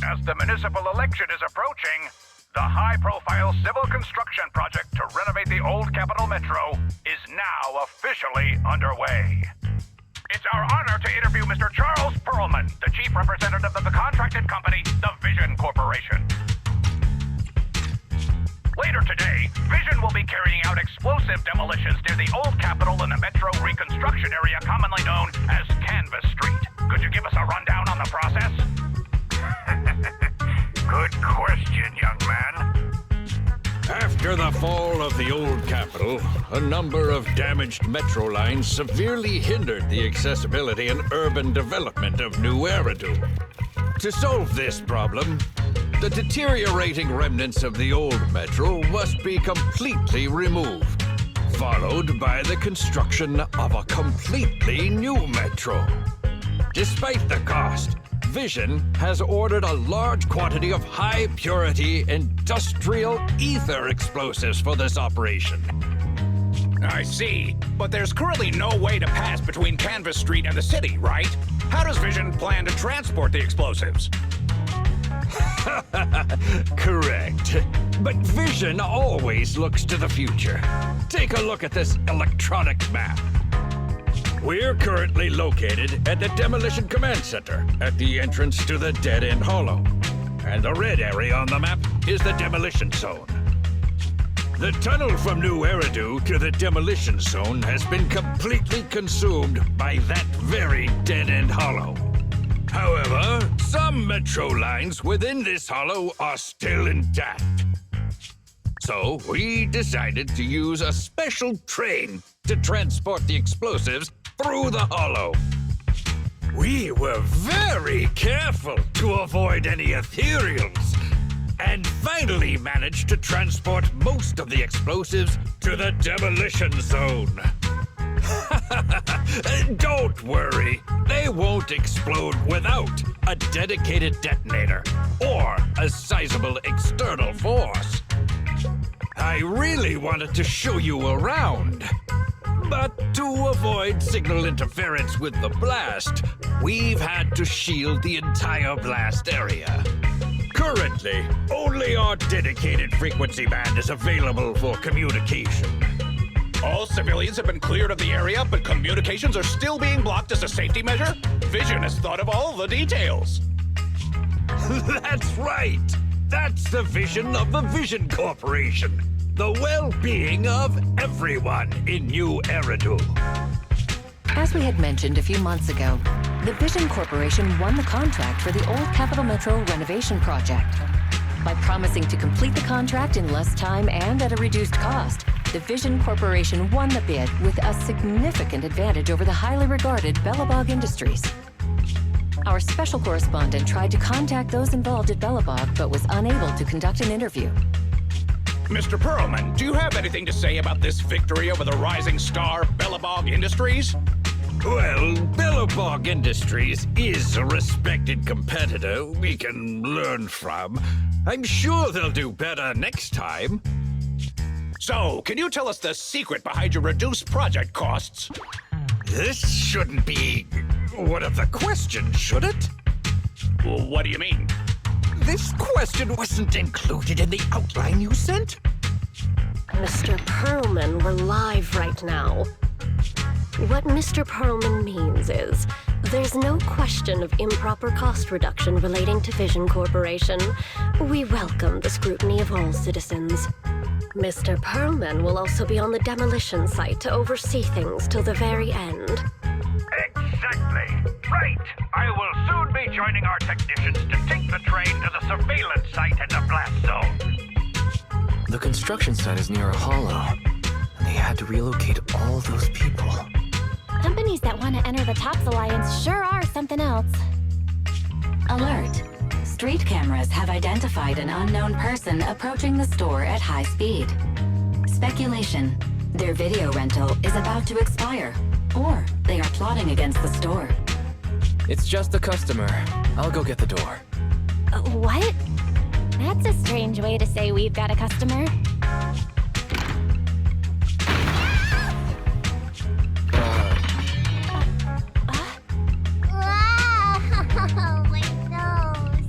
As the municipal election is approaching, the high-profile civil construction project to renovate the old Capital Metro is now officially underway. It's our honor to interview Mr. Charles Perlman, the chief representative of the contracted company, the Vision Corporation. Later today, Vision will be carrying out explosive demolitions near the old Capitol in the Metro reconstruction area commonly known as Canvas Street. Could you give us a rundown on the process? Good question, young man. After the fall of the old Capitol, a number of damaged metro lines severely hindered the accessibility and urban development of New Eridu. To solve this problem, the deteriorating remnants of the old metro must be completely removed, followed by the construction of a completely new metro. Despite the cost, Vision has ordered a large quantity of high-purity industrial ether explosives for this operation. I see. But there's currently no way to pass between Canvas Street and the city, right? How does Vision plan to transport the explosives? Correct. But Vision always looks to the future. Take a look at this electronic map. We're currently located at the Demolition Command Center, at the entrance to the dead-end hollow. And the red area on the map is the demolition zone. The tunnel from New Eridu to the demolition zone has been completely consumed by that very dead-end hollow. However, some metro lines within this hollow are still intact. So we decided to use a special train to transport the explosives through the hollow. We were very careful to avoid any ethereals, and finally managed to transport most of the explosives to the demolition zone. Don't worry, they won't explode without a dedicated detonator or a sizable external force. I really wanted to show you around, but to avoid signal interference with the blast, we've had to shield the entire blast area. Currently, only our dedicated frequency band is available for communication. All civilians have been cleared of the area, but communications are still being blocked as a safety measure? Vision has thought of all the details. That's right! That's the vision of the Vision Corporation. The well-being of everyone in New Eridu. As we had mentioned a few months ago, the Vision Corporation won the contract for the old Capital Metro renovation project. By promising to complete the contract in less time and at a reduced cost, the Vision Corporation won the bid with a significant advantage over the highly regarded Bellabog Industries. Our special correspondent tried to contact those involved at Bellabog, but was unable to conduct an interview. Mr. Perlman, do you have anything to say about this victory over the rising star Bellabog Industries? Well, Bellabog Industries is a respected competitor we can learn from. I'm sure they'll do better next time. So, can you tell us the secret behind your reduced project costs? This shouldn't be one of the questions, should it? Well, what do you mean? This question wasn't included in the outline you sent. Mr. Perlman, we're live right now. What Mr. Perlman means is, there's no question of improper cost reduction relating to Vision Corporation. We welcome the scrutiny of all citizens. Mr. Perlman will also be on the demolition site to oversee things till the very end. Exactly. Right. I will soon be joining our technicians to take the train to the surveillance site in the blast zone. The construction site is near a hollow, and they had to relocate all those people. Companies that want to enter the TOPS Alliance sure are something else. Alert! Street cameras have identified an unknown person approaching the store at high speed. Speculation. Their video rental is about to expire, or they are plotting against the store. It's just the customer. I'll go get the door. What? That's a strange way to say we've got a customer. Wow, my nose.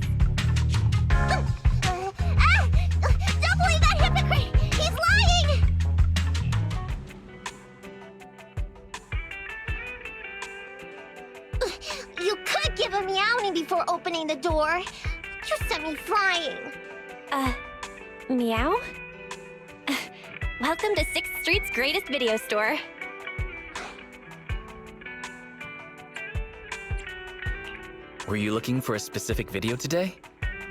door. You sent me flying. Meow? Welcome to 6th Street's greatest video store. Were you looking for a specific video today?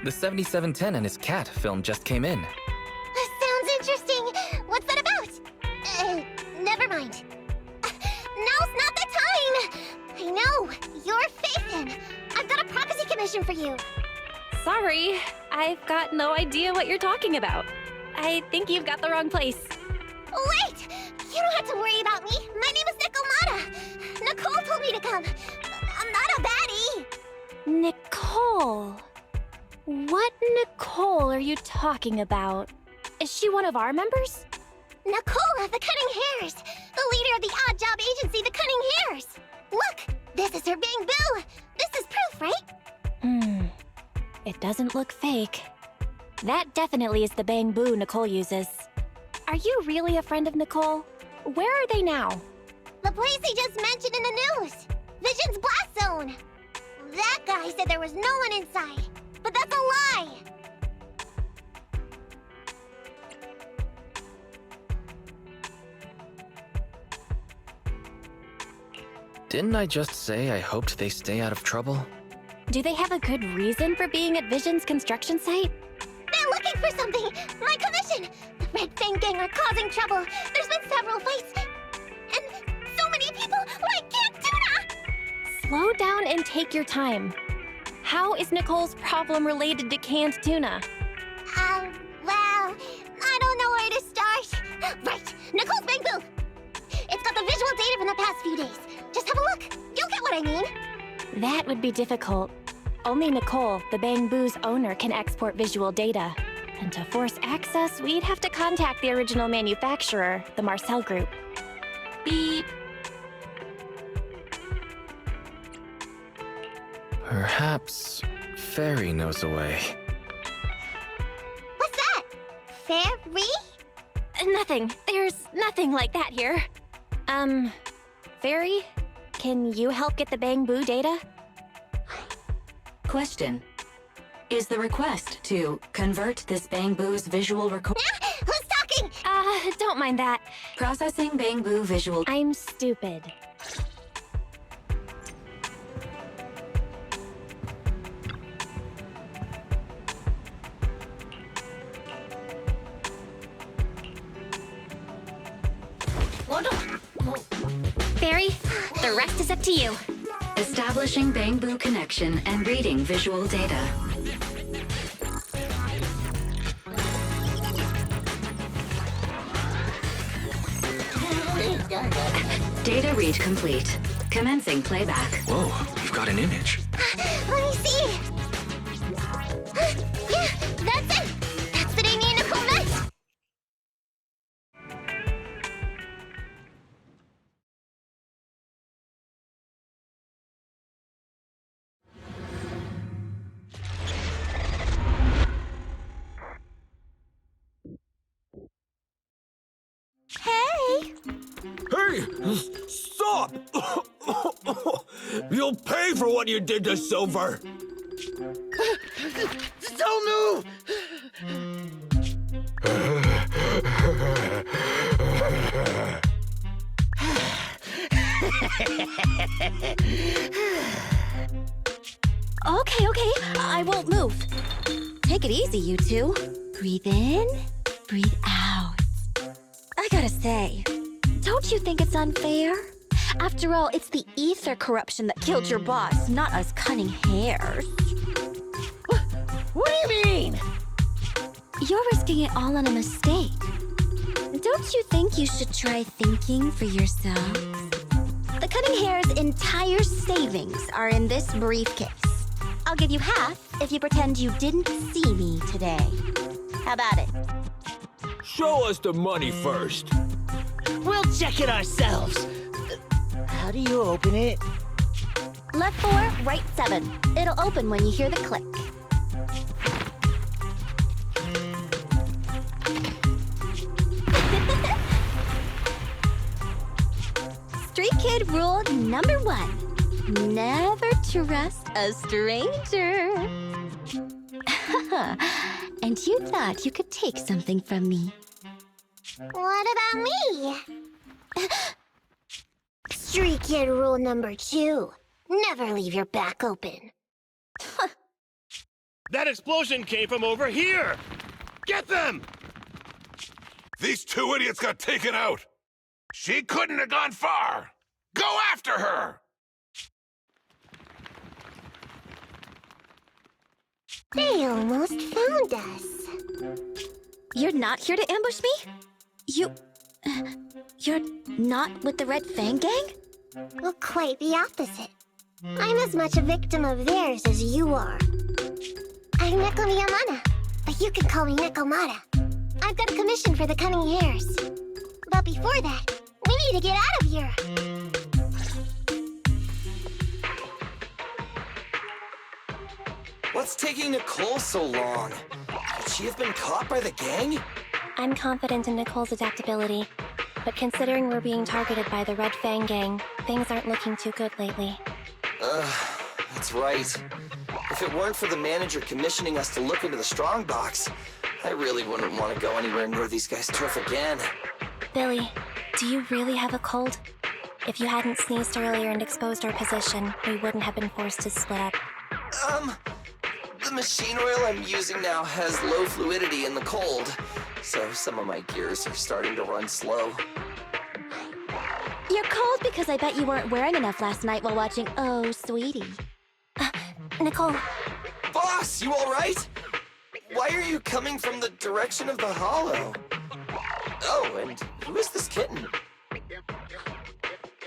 The 7710 and his cat film just came in. Sounds interesting. What's that about? Never mind. Now's not the time. I know. You're Phaethon. I've got a prophecy commission for you. Sorry, I've got no idea what you're talking about. I think you've got the wrong place. Wait! You don't have to worry about me. My name is Nicomata. Nicole told me to come. I'm not a baddie. Nicole. What Nicole are you talking about? Is she one of our members? Nicole of the Cunning Hairs. The leader of the odd job agency, the Cunning Hairs. Look, this is her Bang Boo. This is proof, right? It doesn't look fake. That definitely is the Bang Boo Nicole uses. Are you really a friend of Nicole? Where are they now? The place he just mentioned in the news. Vision's Blast Zone. That guy said there was no one inside. But that's a lie. Didn't I just say I hoped they stay out of trouble? Do they have a good reason for being at Vision's construction site? They're looking for something. My commission. The Red Fang Gang are causing trouble. There's been several fights. And so many people like Camp Tuna. Slow down and take your time. How is Nicole's problem related to canned tuna? Well, I don't know where to start. Right, Nicole's Bang Boo. It's got the visual data from the past few days. Just have a look. You'll get what I mean. That would be difficult. Only Nicole, the Bang Boo's owner, can export visual data. And to force access, we'd have to contact the original manufacturer, the Marcel Group. Beep. Perhaps Fairy knows a way. What's that? Fairy? Nothing. There's nothing like that here. Fairy? Can you help get the Bang Boo data? Question. Is the request to convert this Bang Boo's visual record... Who's talking? Don't mind that. Processing Bang Boo visual... I'm stupid. Fairy, the rest is up to you. Establishing Bang Boo connection and reading visual data. Data read complete. Commencing playback. Whoa, you've got an image. Let me see. Yeah, that's it. That's the day me and Nicole met. Hey! Hey! Stop! You'll pay for what you did to Silver! Don't move! Okay, I won't move. Take it easy, you two. Breathe in, breathe out. I gotta say, don't you think it's unfair? After all, it's the ether corruption that killed your boss, not us cunning hairs. What do you mean? You're risking it all on a mistake. Don't you think you should try thinking for yourself? The cunning hair's entire savings are in this briefcase. I'll give you half if you pretend you didn't see me today. How about it? Show us the money first. We'll check it ourselves. How do you open it? Left 4, right 7. It'll open when you hear the click. Street Kid rule number 1. Never trust a stranger. And you thought you could take something from me. What about me? Street Kid rule number 2. Never leave your back open. That explosion came from over here! Get them! These 2 idiots got taken out. She couldn't have gone far. Go after her! They almost found us. You're not here to ambush me? You're not with the Red Fang Gang? Well, quite the opposite. I'm as much a victim of theirs as you are. I'm Neko Miyamana, but you can call me Nekomata. I've got a commission for the Cunning Hares. But before that, we need to get out of here. What's taking Nicole so long? Could she have been caught by the gang? I'm confident in Nicole's adaptability, but considering we're being targeted by the Red Fang Gang, things aren't looking too good lately. That's right. If it weren't for the manager commissioning us to look into the strongbox, I really wouldn't want to go anywhere near these guys' turf again. Billy, do you really have a cold? If you hadn't sneezed earlier and exposed our position, we wouldn't have been forced to split up. The machine oil I'm using now has low fluidity in the cold, so some of my gears are starting to run slow. You're cold because I bet you weren't wearing enough last night while watching Oh, Sweetie. Nicole. Boss, you alright? Why are you coming from the direction of the hollow? Oh, and who is this kitten?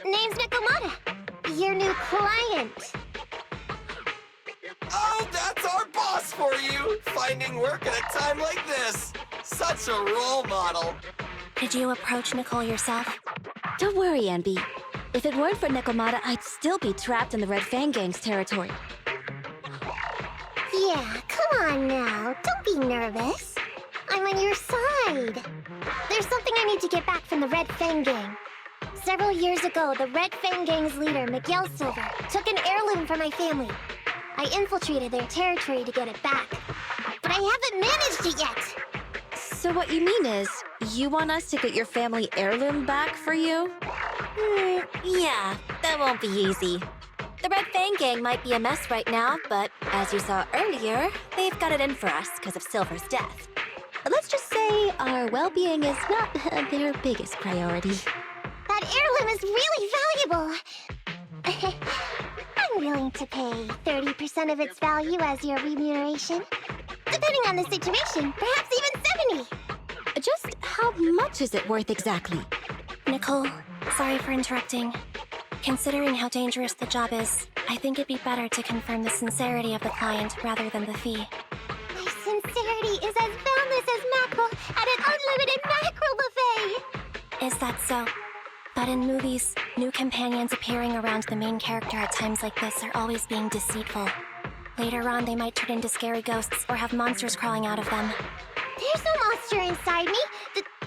Name's Nekomata, your new client. Oh, that's our boss for you! Finding work at a time like this! Such a role model! Did you approach Nicole yourself? Don't worry, Anby. If it weren't for Nekomata, I'd still be trapped in the Red Fang Gang's territory. Yeah, come on now. Don't be nervous. I'm on your side. There's something I need to get back from the Red Fang Gang. Several years ago, the Red Fang Gang's leader, Miguel Silver, took an heirloom from my family. I infiltrated their territory to get it back. But I haven't managed it yet. So what you mean is, you want us to get your family heirloom back for you? Yeah, that won't be easy. The Red Fang Gang might be a mess right now, but as you saw earlier, they've got it in for us because of Silver's death. Let's just say our well-being is not their biggest priority. That heirloom is really valuable. I'm willing to pay 30% of its value as your remuneration. Depending on the situation, perhaps even 70. Just how much is it worth exactly? Nicole, sorry for interrupting. Considering how dangerous the job is, I think it'd be better to confirm the sincerity of the client rather than the fee. My sincerity is as boundless as mackerel at an unlimited mackerel buffet! Is that so? But in movies, new companions appearing around the main character at times like this are always being deceitful. Later on, they might turn into scary ghosts or have monsters crawling out of them. There's no monster inside me.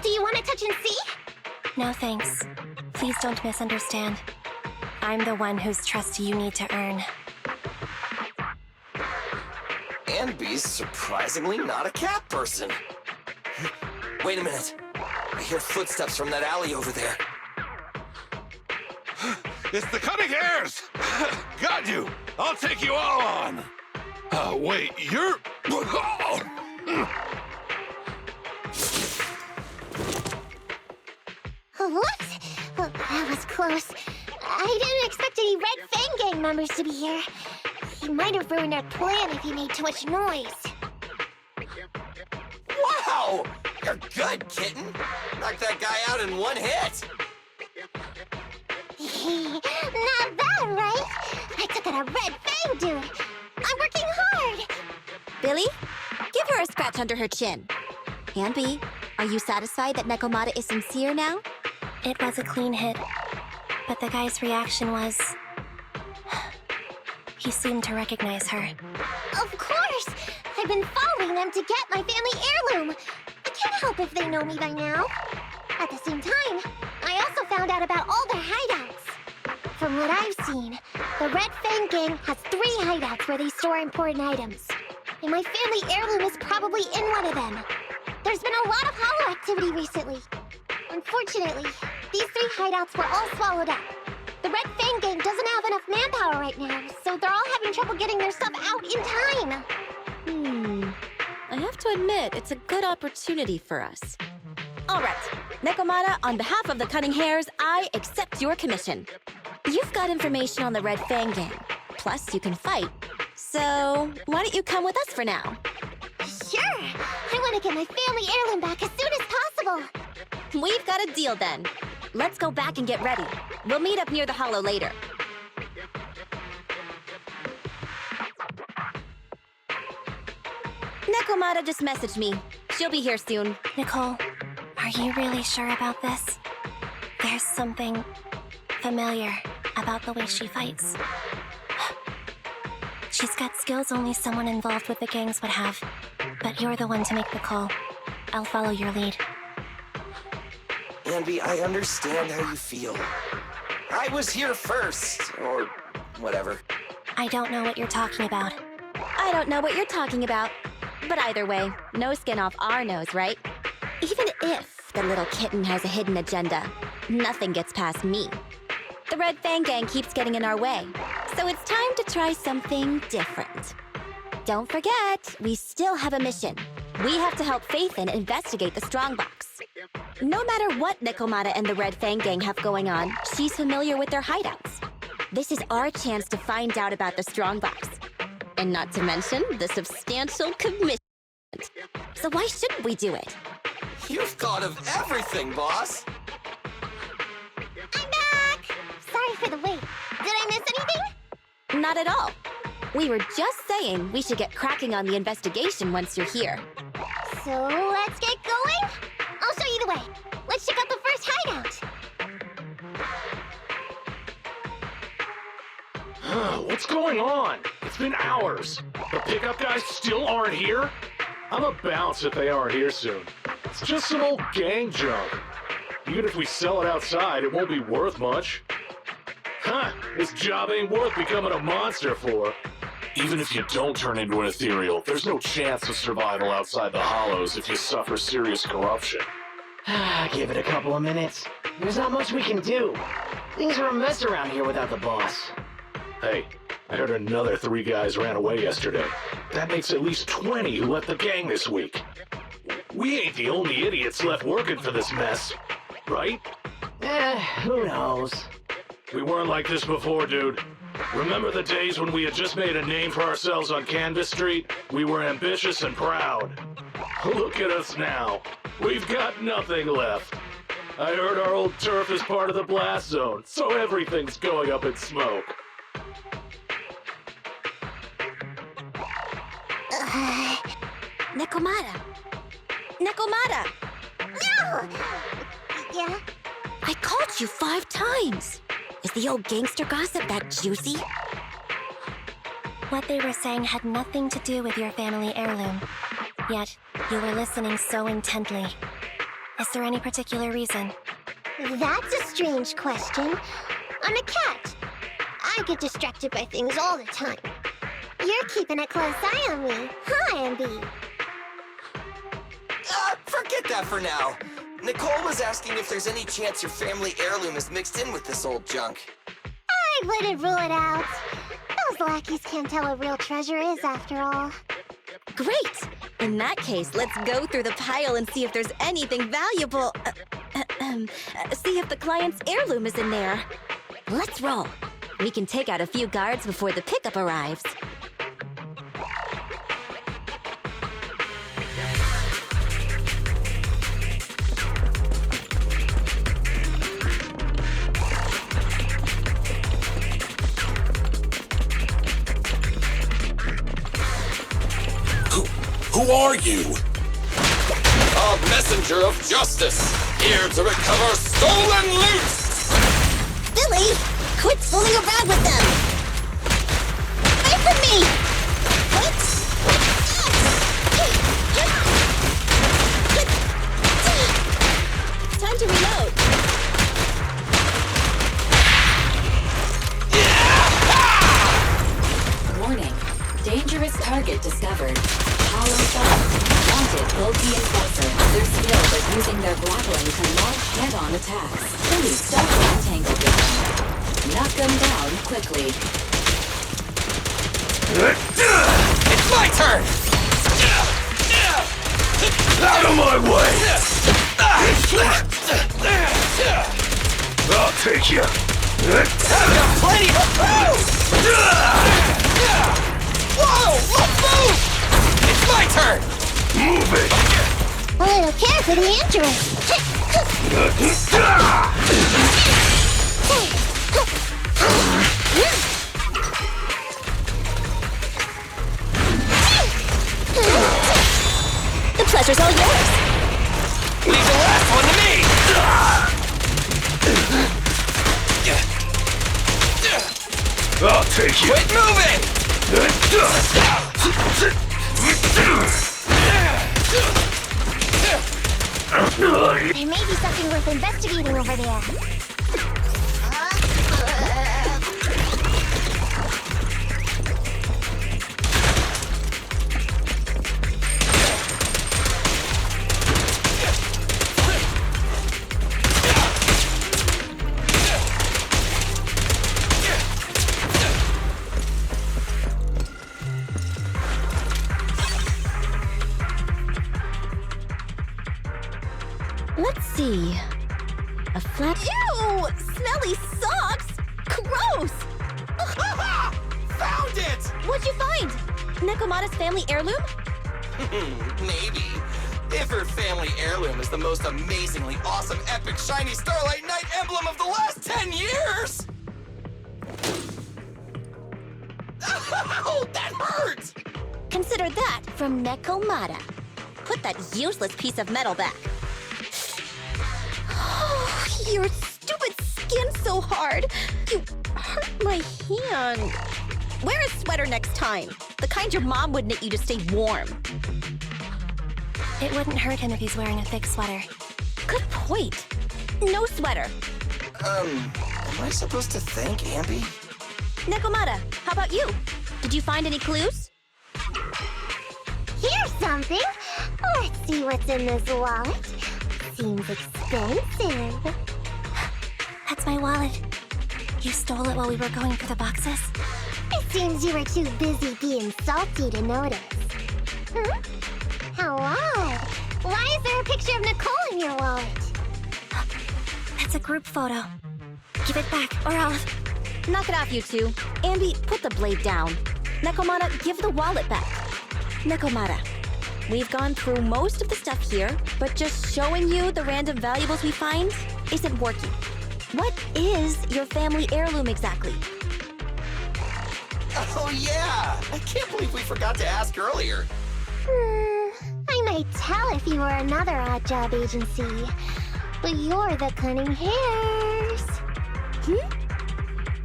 Do you want to touch and see? No thanks. Please don't misunderstand. I'm the one whose trust you need to earn. Anby's surprisingly not a cat person. Wait a minute. I hear footsteps from that alley over there. It's the Cunning Hares! Got you! I'll take you all on! Wait, you're... What? Well, that was close. I didn't expect any Red Fang Gang members to be here. He might have ruined our plan if he made too much noise. Wow! You're good, kitten! Knocked that guy out in one hit! Not bad, right? I took out a Red Fang dude. I'm working hard. Billy, give her a scratch under her chin. Anby, are you satisfied that Nekomata is sincere now? It was a clean hit, but the guy's reaction was... he seemed to recognize her. Of course! I've been following them to get my family heirloom. I can't help if they know me by now. At the same time, I also found out about all their hideouts. From what I've seen, the Red Fang Gang has 3 hideouts where they store important items. And my family heirloom is probably in one of them. There's been a lot of hollow activity recently. Unfortunately, these 3 hideouts were all swallowed up. The Red Fang Gang doesn't have enough manpower right now, so they're all having trouble getting their stuff out in time. I have to admit, it's a good opportunity for us. All right, Nekomata, on behalf of the Cunning Hares, I accept your commission. You've got information on the Red Fang Gang. Plus, you can fight. So, why don't you come with us for now? Sure! I want to get my family heirloom back as soon as possible! We've got a deal then. Let's go back and get ready. We'll meet up near the hollow later. Nekomata just messaged me. She'll be here soon. Nicole, are you really sure about this? There's something familiar about the way she fights. She's got skills only someone involved with the gangs would have. But you're the one to make the call. I'll follow your lead. Ambi, I understand how you feel. I was here first, or whatever. I don't know what you're talking about. I don't know what you're talking about. But either way, no skin off our nose, right? Even if the little kitten has a hidden agenda, nothing gets past me. The Red Fang Gang keeps getting in our way, so it's time to try something different. Don't forget, we still have a mission. We have to help Faithin investigate the Strongbox. No matter what Nekomata and the Red Fang Gang have going on, she's familiar with their hideouts. This is our chance to find out about the Strongbox. And not to mention the substantial commission. So why shouldn't we do it? You've thought of everything, boss! I'm back! Sorry for the wait. Did I miss anything? Not at all. We were just saying we should get cracking on the investigation once you're here. So let's get going? I'll show you the way. Let's check out the first hideout. What's going on? It's been hours. The pickup guys still aren't here? I'ma bounce if they aren't here soon. It's just some old gang junk. Even if we sell it outside, it won't be worth much. Huh, this job ain't worth becoming a monster for. Even if you don't turn into an ethereal, there's no chance of survival outside the hollows if you suffer serious corruption. Give it a couple of minutes. There's not much we can do. Things are a mess around here without the boss. Hey, I heard another 3 guys ran away yesterday. That makes at least 20 who left the gang this week. We ain't the only idiots left working for this mess, right? Who knows? We weren't like this before, dude. Remember the days when we had just made a name for ourselves on Canvas Street? We were ambitious and proud. Look at us now. We've got nothing left. I heard our old turf is part of the blast zone, so everything's going up in smoke. Nekomata! Nekomata! No! Yeah? I called you 5 times! Is the old gangster gossip that juicy? What they were saying had nothing to do with your family heirloom. Yet, you were listening so intently. Is there any particular reason? That's a strange question. I'm a cat. I get distracted by things all the time. You're keeping a close eye on me, huh, Ambi? Forget that for now. Nicole was asking if there's any chance your family heirloom is mixed in with this old junk. I wouldn't rule it out. Those lackeys can't tell what real treasure is, after all. Great! In that case, let's go through the pile and see if there's anything valuable. See if the client's heirloom is in there. Let's roll. We can take out a few guards before the pickup arrives. Who are you? A messenger of justice, here to recover stolen loot! Billy! Quit fooling around with them! Away from me! What? Time to reload. their grappling to launch head-on attacks. Please don't get entangled with them. Knock them down quickly. It's my turn! Out of my way! I'll take you. I've got plenty of food! Whoa! Let's move! It's my turn! Move it! A little care for the interest. The pleasure's all yours. Leave the last one to me! I'll take you. Quit moving! There may be something worth investigating over there. Let's see. A flat. Ew! Smelly socks! Gross! Found it! What'd you find? Nekomata's family heirloom? Maybe. If her family heirloom is the most amazingly awesome, epic, shiny Starlight Knight emblem of the last 10 years! Oh, that hurt! Consider that from Nekomata. Put that useless piece of metal back. Your stupid skin's so hard. You hurt my hand. Wear a sweater next time. The kind your mom would knit you to stay warm. It wouldn't hurt him if he's wearing a thick sweater. Good point. No sweater. Am I supposed to thank Ambi? Nekomata, how about you? Did you find any clues? Here's something. Let's see what's in this wallet. Seems expensive. That's my wallet. You stole it while we were going for the boxes? It seems you were too busy being salty to notice. Hmm? How odd. Why is there a picture of Nicole in your wallet? That's a group photo. Give it back, or I'll... Knock it off, you two. Ambi, put the blade down. Nekomata, give the wallet back. Nekomata, we've gone through most of the stuff here, but just showing you the random valuables we find isn't working. What is your family heirloom exactly? Oh yeah! I can't believe we forgot to ask earlier. I might tell if you were another odd job agency, but you're the Cunning Hairs.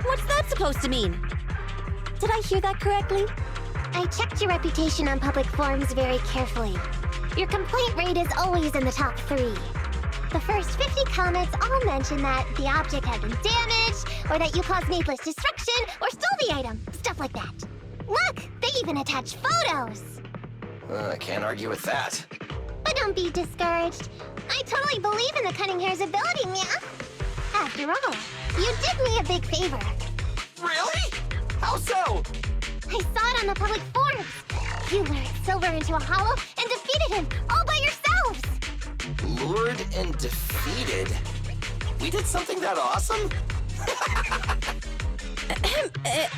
What's that supposed to mean? Did I hear that correctly? I checked your reputation on public forums very carefully. Your complaint rate is always in the top 3. The first 50 comments all mention that the object had been damaged, or that you caused needless destruction, or stole the item. Stuff like that. Look, they even attach photos. I can't argue with that. But don't be discouraged. I totally believe in the Cunning Hair's ability, yeah? After all, you did me a big favor. Really? How so? I saw it on the public forums. You lured Silver into a hollow and defeated him all by yourselves. Lured and defeated? We did something that awesome?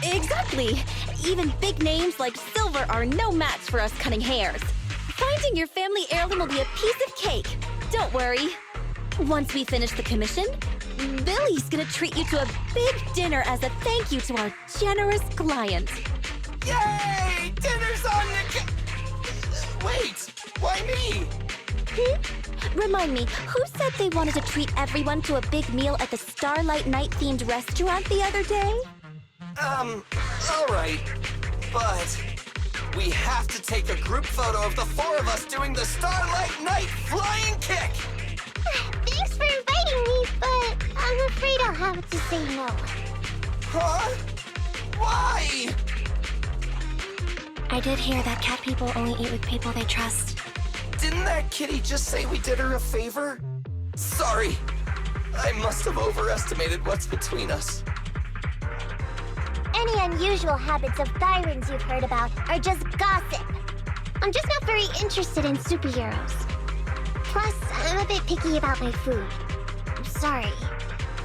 Exactly. Even big names like Silver are no match for us Cunning Hairs. Finding your family heirloom will be a piece of cake. Don't worry. Once we finish the commission, Billy's gonna treat you to a big dinner as a thank you to our generous client. Yay! Dinner's on the Wait, why me? Remind me, who said they wanted to treat everyone to a big meal at the Starlight Night-themed restaurant the other day? Alright. But we have to take a group photo of the 4 of us doing the Starlight Night flying kick! Thanks for inviting me, but I'm afraid I'll have to say no. Huh? Why? I did hear that cat people only eat with people they trust. Didn't that kitty just say we did her a favor? Sorry. I must have overestimated what's between us. Any unusual habits of Thyrans you've heard about are just gossip. I'm just not very interested in superheroes. Plus, I'm a bit picky about my food. I'm sorry.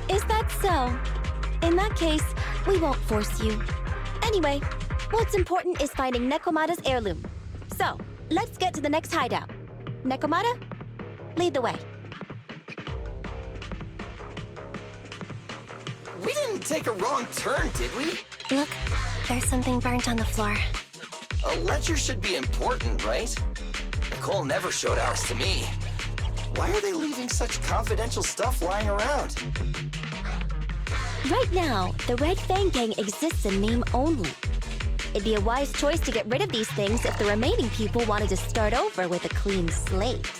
Is that so? In that case, we won't force you. Anyway, what's important is finding Nekomata's heirloom. So, let's get to the next hideout. Nekomata, lead the way. We didn't take a wrong turn, did we? Look, there's something burnt on the floor. A ledger should be important, right? Nicole never showed ours to me. Why are they leaving such confidential stuff lying around? Right now, the Red Fang Gang exists in name only. It'd be a wise choice to get rid of these things if the remaining people wanted to start over with a clean slate.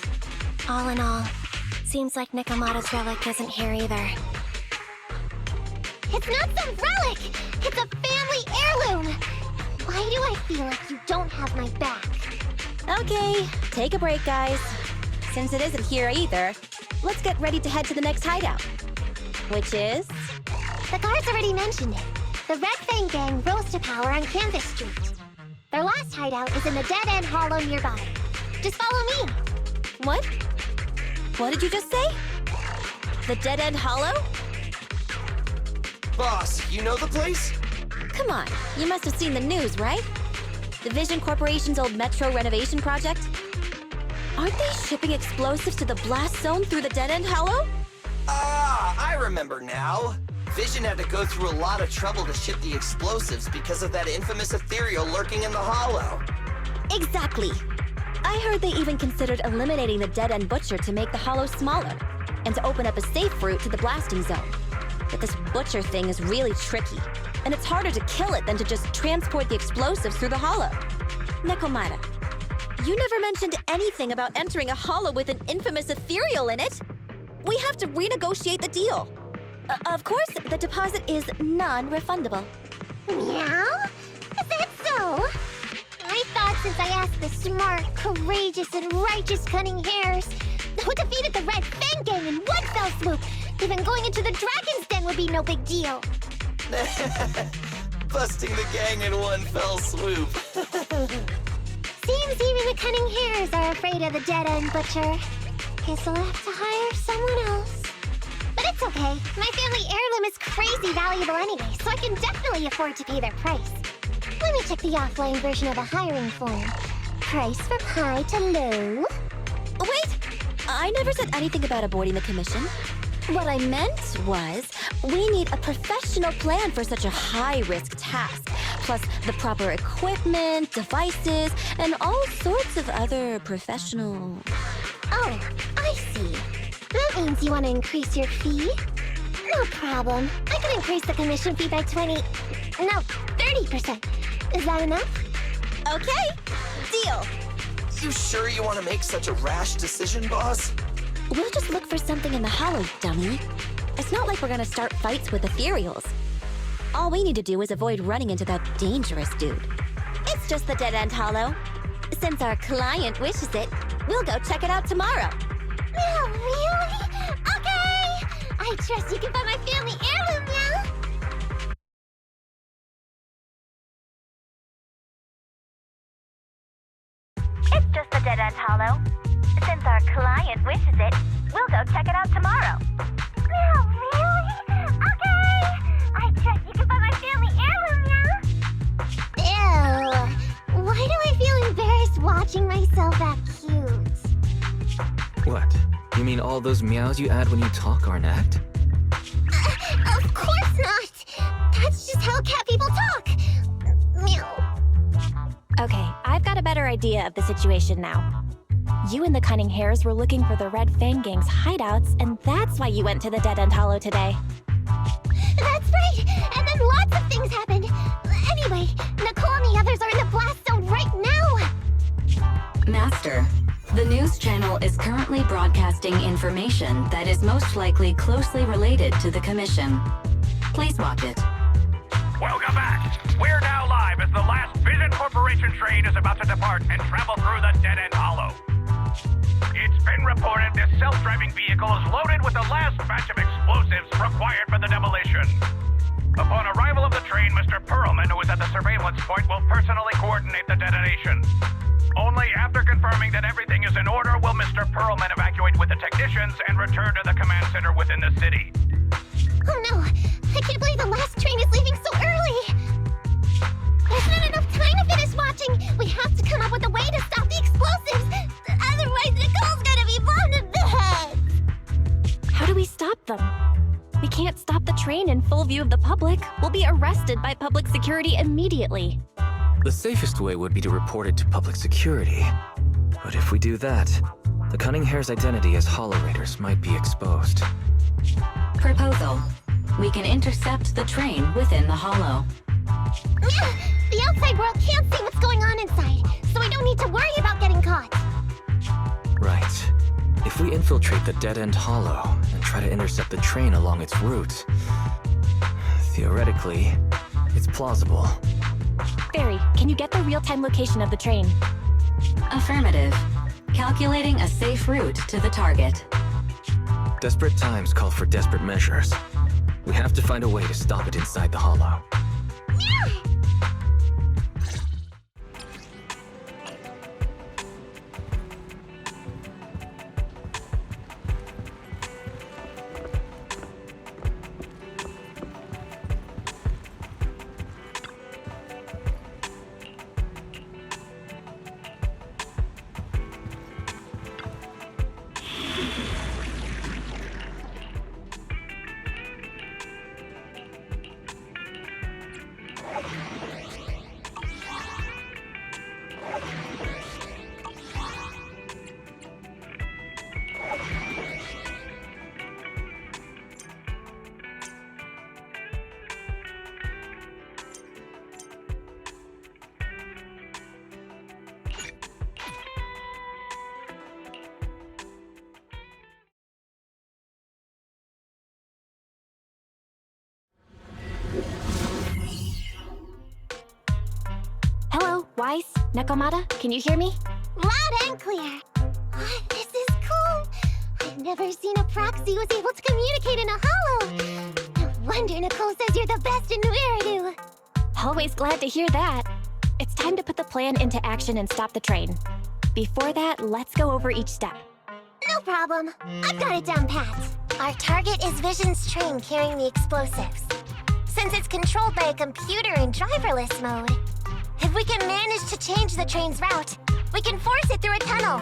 All in all, seems like Nekomata's relic isn't here either. It's not some relic! It's a family heirloom! Why do I feel like you don't have my back? Okay, take a break, guys. Since it isn't here either, let's get ready to head to the next hideout. Which is? The guards already mentioned it. The Red Fang Gang rose to power on Canvas Street. Their last hideout is in the dead-end hollow nearby. Just follow me. What? What did you just say? The dead-end hollow? Boss, you know the place? Come on, you must have seen the news, right? The Vision Corporation's old metro renovation project? Aren't they shipping explosives to the blast zone through the dead-end hollow? Ah, I remember now. Vision had to go through a lot of trouble to ship the explosives because of that infamous ethereal lurking in the hollow. Exactly. I heard they even considered eliminating the dead-end butcher to make the hollow smaller, and to open up a safe route to the blasting zone. But this butcher thing is really tricky, and it's harder to kill it than to just transport the explosives through the hollow. Nekomata, you never mentioned anything about entering a hollow with an infamous ethereal in it. We have to renegotiate the deal. Of course, the deposit is non-refundable. Meow? Is that so? I thought since I asked the smart, courageous, and righteous Cunning Hares, who defeated the Red Fang Gang in one fell swoop, even going into the Dragon's Den would be no big deal. Busting the gang in one fell swoop. Seems even the Cunning Hares are afraid of the dead-end butcher. Guess I'll have to hire someone else. But it's okay. My family heirloom is crazy valuable anyway, so I can definitely afford to pay their price. Let me check the offline version of the hiring form. Price from high to low. Wait! I never said anything about avoiding the commission. What I meant was, we need a professional plan for such a high-risk task, plus the proper equipment, devices, and all sorts of other professional... Oh, I see. That means you want to increase your fee? No problem. I can increase the commission fee by 30%. Is that enough? Okay, deal. You sure you want to make such a rash decision, boss? We'll just look for something in the hollow, dummy. It's not like we're gonna start fights with ethereals. All we need to do is avoid running into that dangerous dude. It's just the dead-end hollow. Since our client wishes it, we'll go check it out tomorrow. Oh, really? Okay! I trust you can find my family heirloom now! It's just the dead-end hollow. Since our client wishes it, we'll go check it out tomorrow. Oh, really? Okay! I trust you can find my family heirloom now! Ew! Why do I feel embarrassed watching myself act cute? What? You mean all those meows you add when you talk aren't act? Of course not! That's just how cat people talk! Meow. Okay, I've got a better idea of the situation now. You and the Cunning Hares were looking for the Red Fang Gang's hideouts, and that's why you went to the Dead-End Hollow today. That's right! And then lots of things happened! Anyway, Nicole and the others are in the blast zone right now! Master, the news channel is currently broadcasting information that is most likely closely related to the commission. Please watch it. Welcome back. We're now live as the last Vision Corporation train is about to depart and travel through the dead-end hollow. It's been reported this self-driving vehicle is loaded with the last batch of explosives required for the demolition. Upon arrival of the train, Mr. Perlman, who is at the surveillance point, will personally coordinate the detonation. Only after confirming that everything is in order will Mr. Perlman evacuate with the technicians and return to the command center within the city. Oh no! I can't believe the last train is leaving so early! There's not enough time to finish watching! We have to come up with a way to stop the explosives! Otherwise, Nicole's gonna be blown to bits! How do we stop them? We can't stop the train in full view of the public. We'll be arrested by public security immediately. The safest way would be to report it to public security. But if we do that, the Cunning Hare's identity as Hollow Raiders might be exposed. Proposal. We can intercept the train within the Hollow. The outside world can't see what's going on inside, so we don't need to worry about getting caught. Right. If we infiltrate the dead-end Hollow and try to intercept the train along its route, theoretically, it's plausible. Barry, can you get the real-time location of the train? Affirmative. Calculating a safe route to the target. Desperate times call for desperate measures. We have to find a way to stop it inside the Hollow. Hello, Wise? Nekomata, can you hear me? Loud and clear. Oh, this is cool. I've never seen a proxy who's able to communicate in a hollow. No wonder Nicole says you're the best in New Eridu. Always glad to hear that. It's time to put the plan into action and stop the train. Before that, let's go over each step. No problem. I've got it down pat. Our target is Vision's train carrying the explosives. Since it's controlled by a computer in driverless mode, if we can manage to change the train's route, we can force it through a tunnel.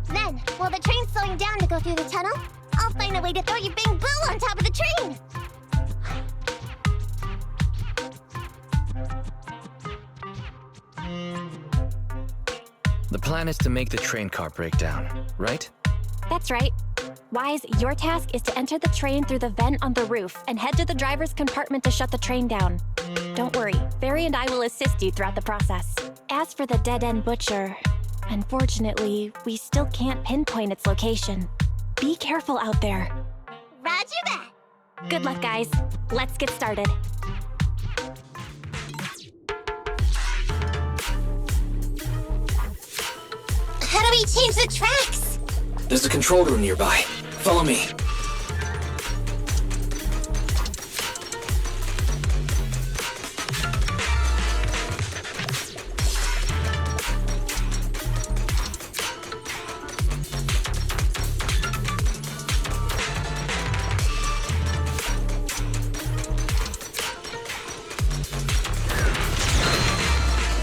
Then, while the train's slowing down to go through the tunnel, I'll find a way to throw you Bing Boo on top of the train! The plan is to make the train car break down, right? That's right. Wise, your task is to enter the train through the vent on the roof and head to the driver's compartment to shut the train down. Don't worry, Barry and I will assist you throughout the process. As for the dead-end butcher, unfortunately, we still can't pinpoint its location. Be careful out there. Roger that! Good luck, guys. Let's get started. How do we change the tracks? There's a control room nearby. Follow me.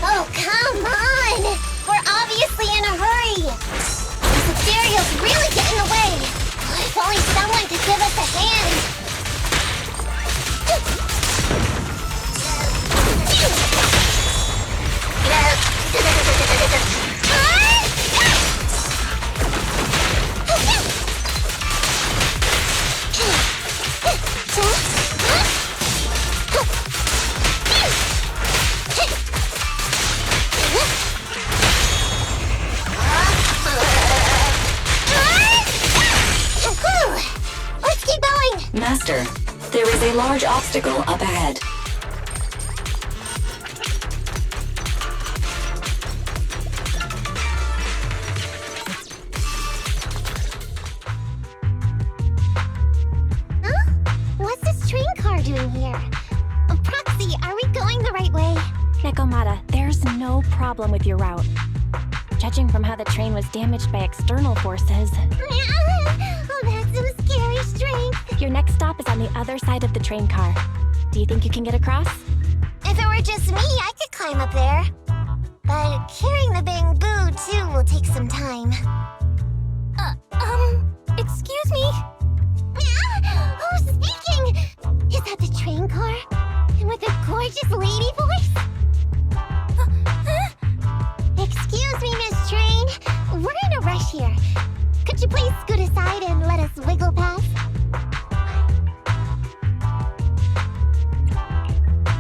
Oh, come on! We're obviously in a hurry! This ethereal's really getting in the way! If only someone could give us a hand! Let's keep going! Master, there is a large obstacle up ahead. we're doing here. Proxy, are we going the right way? Nekomata, there's no problem with your route. Judging from how the train was damaged by external forces, Oh, that's some scary strength. your next stop is on the other side of the train car. Do you think you can get across? If it were just me, I could climb up there. But carrying the bamboo, too, will take some time. Excuse me? Who's speaking? Is that the train car? And with a gorgeous lady voice? Excuse me, Miss Train. We're in a rush here. Could you please scoot aside and let us wiggle past?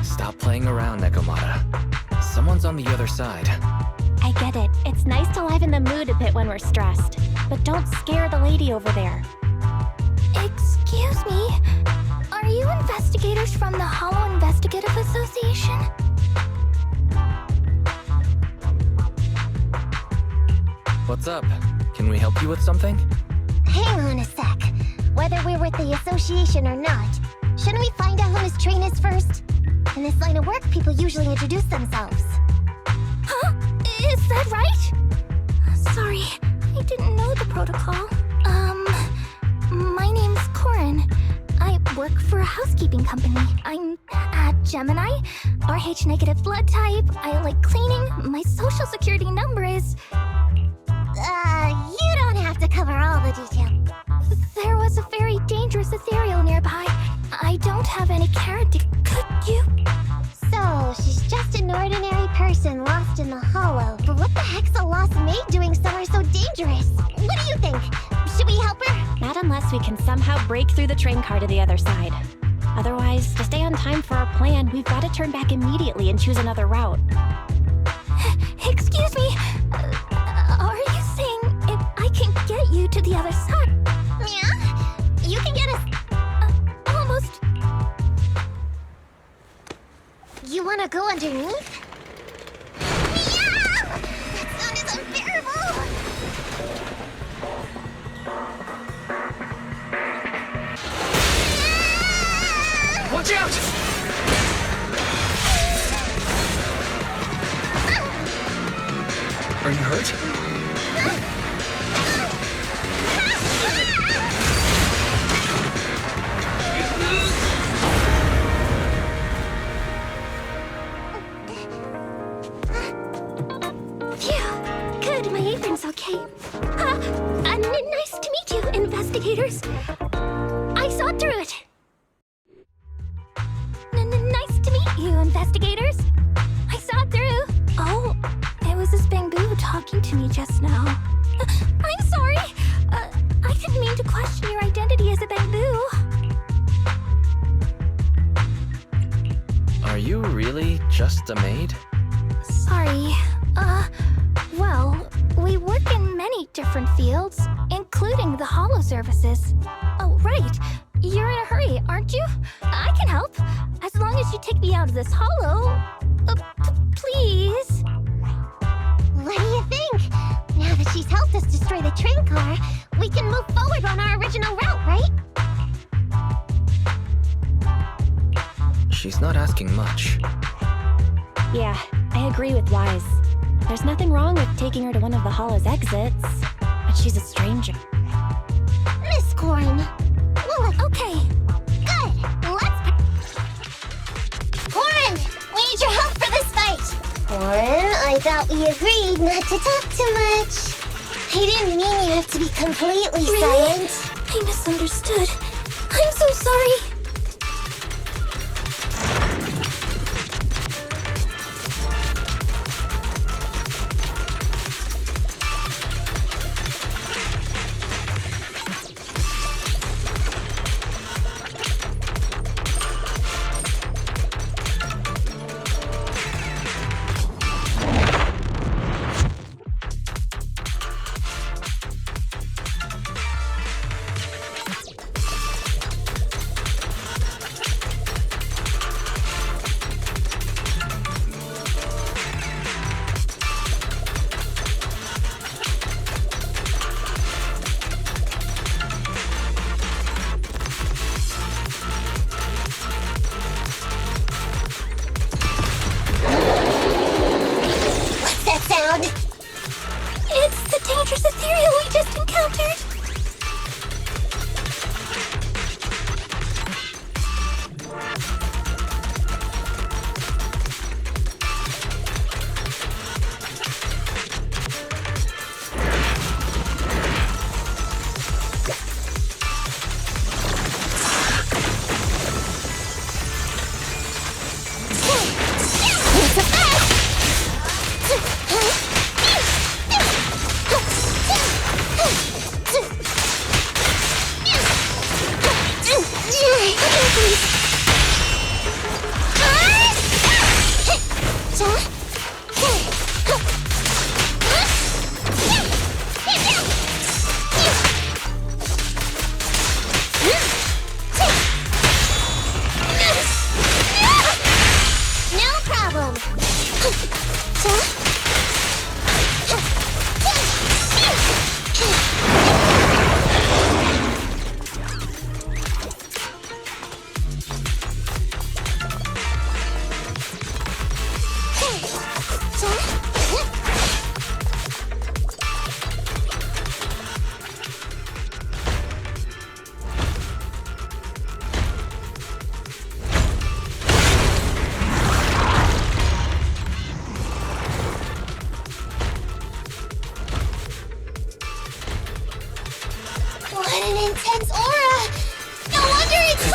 Stop playing around, Nekomata. Someone's on the other side. I get it. It's nice to liven the mood a bit when we're stressed. But don't scare the lady over there. Excuse me? Are you investigators from the Hollow Investigative Association? What's up? Can we help you with something? Hang on a sec. Whether we're with the association or not, shouldn't we find out who Miss Train is first? In this line of work, people usually introduce themselves. Huh? Is that right? Sorry, I didn't know the protocol. My name's Corin. I work for a housekeeping company. I'm a Gemini, RH negative blood type. I like cleaning. My social security number is... You don't have to cover all the details. There was a very dangerous ethereal nearby. I don't have any character. Could you? So, she's just an ordinary person lost in the Hollow. But what the heck's a lost maid doing somewhere so dangerous? What do you think? Should we help her? Not unless we can somehow break through the train car to the other side. Otherwise, to stay on time for our plan, we've got to turn back immediately and choose another route. Excuse me? Are you saying if I can get you to the other side? Yeah? You can get us... Almost. You wanna go underneath? Yeah! That sound is unbearable! Watch out! Are you hurt? Phew. Good, my apron's okay. Nice to meet you, investigators. I saw through it. Nice to meet you, investigators. I saw through. Oh, it was this bamboo talking to me just now. I'm sorry. I didn't mean to question your identity as a bamboo. Are you really just a maid? Sorry. Well, we work in many different fields, including the Hollow services. Oh, right. You're in a hurry, aren't you? I can help. As long as you take me out of this Hollow. Please? What do you think? Now that she's helped us destroy the train car, we can move forward on our original route, right? She's not asking much. Yeah, I agree with Wise. There's nothing wrong with taking her to one of the Hollow's exits, but she's a stranger. Miss Corin. Well, Okay. good. Corin, we need your help for this fight. Corin, I thought we agreed not to talk too much. I didn't mean you have to be completely Really? silent. I misunderstood. I'm so sorry.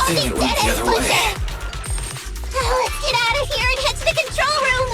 Dang, it went the other way. Let's get out of here and head to the control room!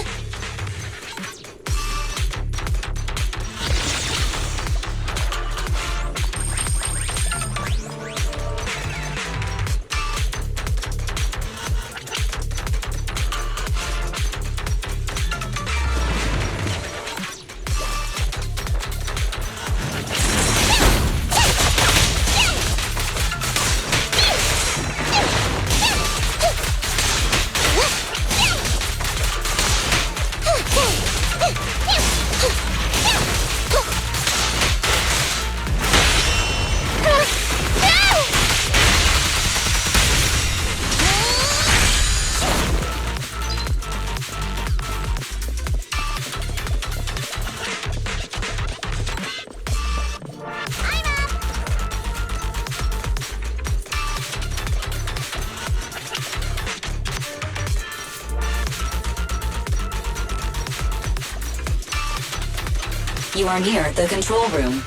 You are near the control room.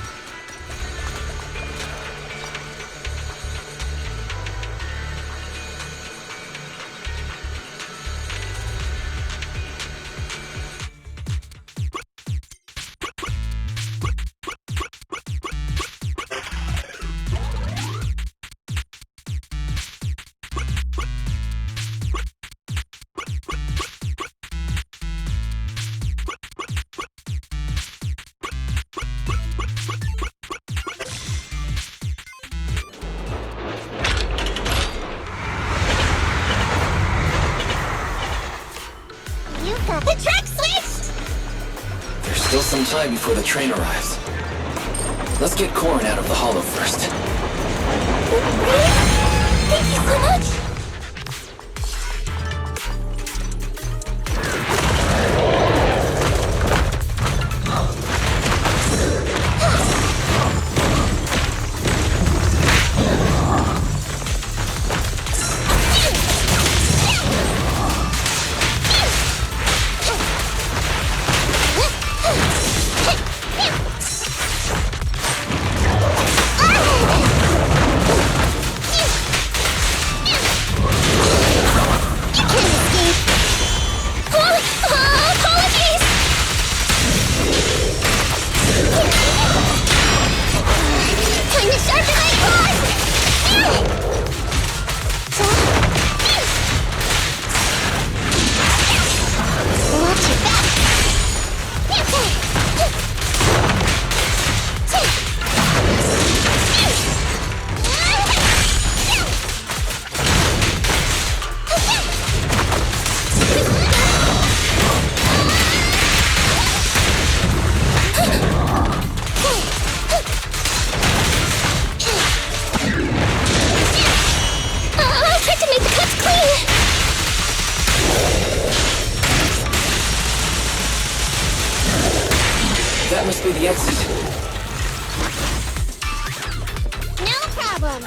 The track switched! There's still some time before the train arrives. Let's get Corrin out of the hollow first. Thank you so much! That must be the exit. No problem.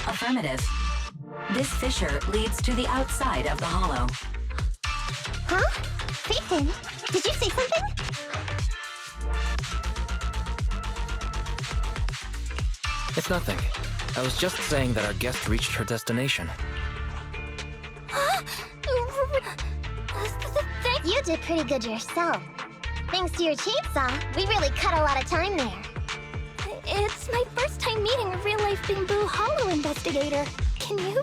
Affirmative. This fissure leads to the outside of the hollow. Huh? Phaethon, did you say something? It's nothing. I was just saying that our guest reached her destination. You did pretty good yourself. Thanks to your chainsaw, we really cut a lot of time there. It's my first time meeting a real-life Bamboo Hollow investigator. Can you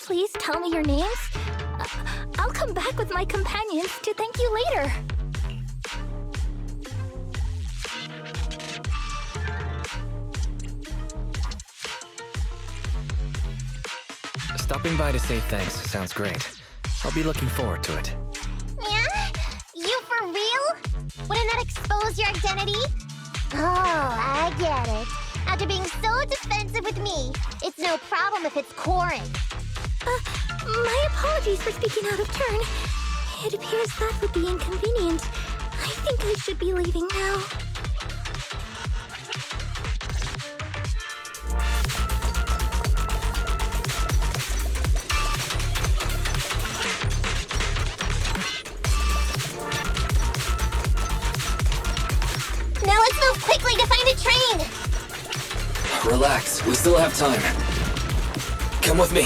please tell me your names? I'll come back with my companions to thank you later. Stopping by to say thanks sounds great. I'll be looking forward to it. Yeah? You for real? Wouldn't that expose your identity? Oh, I get it. After being so defensive with me, it's no problem if it's Corrin. My apologies for speaking out of turn. It appears that would be inconvenient. I think I should be leaving now. move quickly to find a train! Relax, we still have time. Come with me.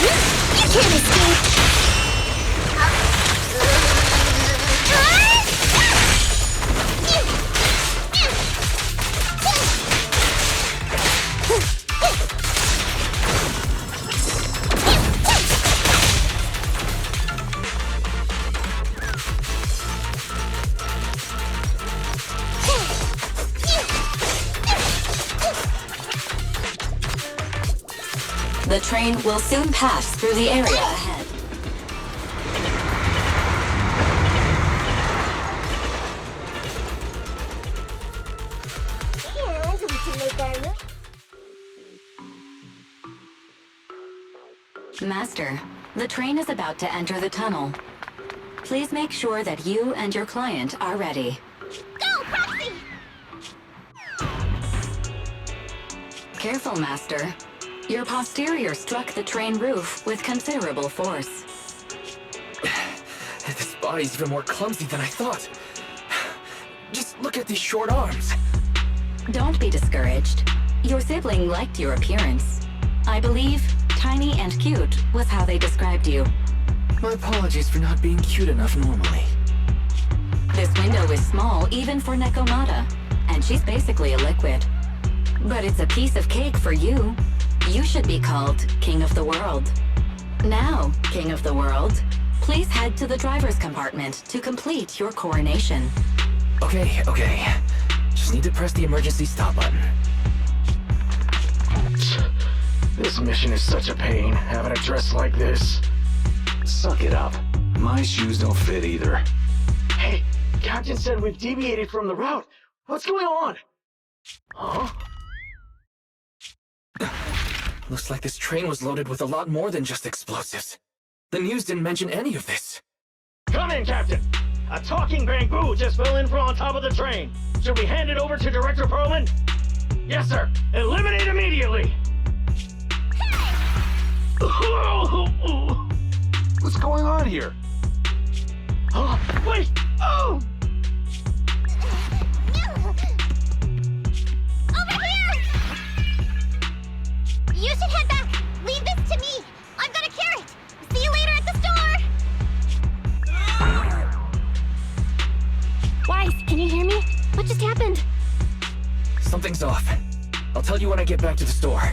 You can't escape! The train will soon pass through the area ahead. Master, the train is about to enter the tunnel. Please make sure that you and your client are ready. Go, Proxy! Careful, Master. Your posterior struck the train roof with considerable force. This body's even more clumsy than I thought. Just look at these short arms. Don't be discouraged. Your sibling liked your appearance. I believe tiny and cute was how they described you. My apologies for not being cute enough normally. This window is small even for Nekomata, and she's basically a liquid. But it's a piece of cake for you. You should be called King of the World. Now, King of the World, please head to the driver's compartment to complete your coronation. Okay. Just need to press the emergency stop button. This mission is such a pain, having a dress like this. Suck it up. My shoes don't fit either. Hey, Captain said we've deviated from the route. What's going on? Huh? Looks like this train was loaded with a lot more than just explosives. The news didn't mention any of this. Come in, Captain! A talking bamboo just fell in from on top of the train. Should we hand it over to Director Perlman? Yes, sir. Eliminate immediately! What's going on here? Oh, wait! Oh! Over here! You should head back! Leave this to me! I've got a carrot! See you later at the store! Wise, can you hear me? What just happened? Something's off. I'll tell you when I get back to the store.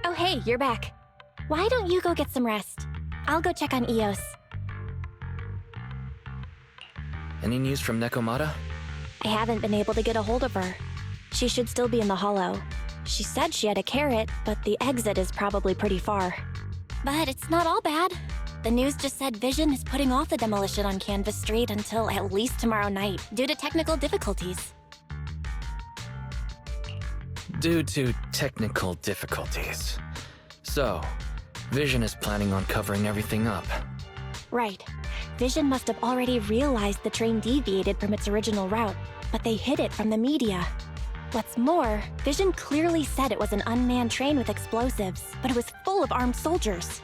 Oh hey, you're back. Why don't you go get some rest? I'll go check on Eos. Any news from Nekomata? I haven't been able to get a hold of her. She should still be in the hollow. She said she had a carrot, but the exit is probably pretty far. But it's not all bad. The news just said Vision is putting off the demolition on Canvas Street until at least tomorrow night, due to technical difficulties. Due to technical difficulties. So, Vision is planning on covering everything up. Right. Vision must have already realized the train deviated from its original route, but they hid it from the media. What's more, Vision clearly said it was an unmanned train with explosives, but it was full of armed soldiers.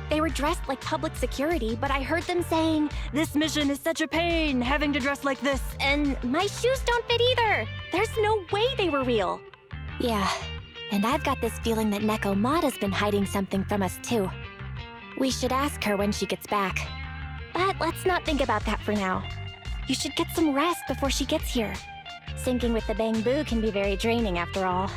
They were dressed like public security, but I heard them saying, "This mission is such a pain, having to dress like this," and my shoes don't fit either. There's no way they were real. Yeah, and I've got this feeling that Nekomata's been hiding something from us too. We should ask her when she gets back. But let's not think about that for now. You should get some rest before she gets here. Syncing with the bamboo can be very draining after all.